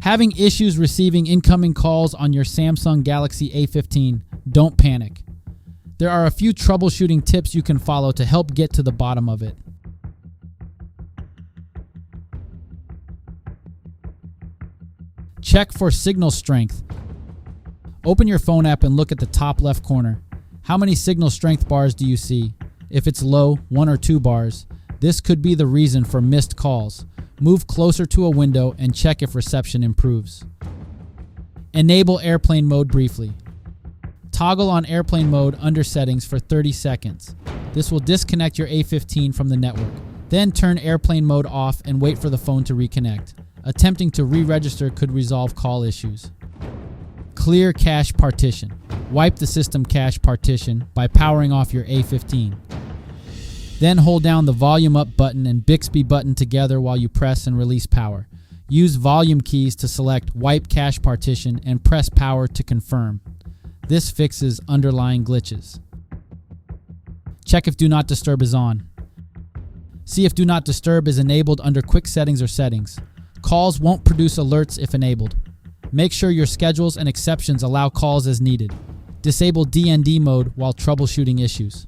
Having issues receiving incoming calls on your Samsung Galaxy A15, don't panic. There are a few troubleshooting tips you can follow to help get to the bottom of it. Check for signal strength. Open your phone app and look at the top left corner. How many signal strength bars do you see? If it's low, 1 or 2 bars, this could be the reason for missed calls. Move closer to a window and check if reception improves. Enable airplane mode briefly. Toggle on airplane mode under settings for 30 seconds. This will disconnect your A15 from the network. Then turn airplane mode off and wait for the phone to reconnect. Attempting to re-register could resolve call issues. Clear cache partition. Wipe the system cache partition by powering off your A15. Then hold down the volume up button and Bixby button together while you press and release power. Use volume keys to select wipe cache partition and press power to confirm. This fixes underlying glitches. Check if Do Not Disturb is on. See if Do Not Disturb is enabled under Quick Settings or Settings. Calls won't produce alerts if enabled. Make sure your schedules and exceptions allow calls as needed. Disable DND mode while troubleshooting issues.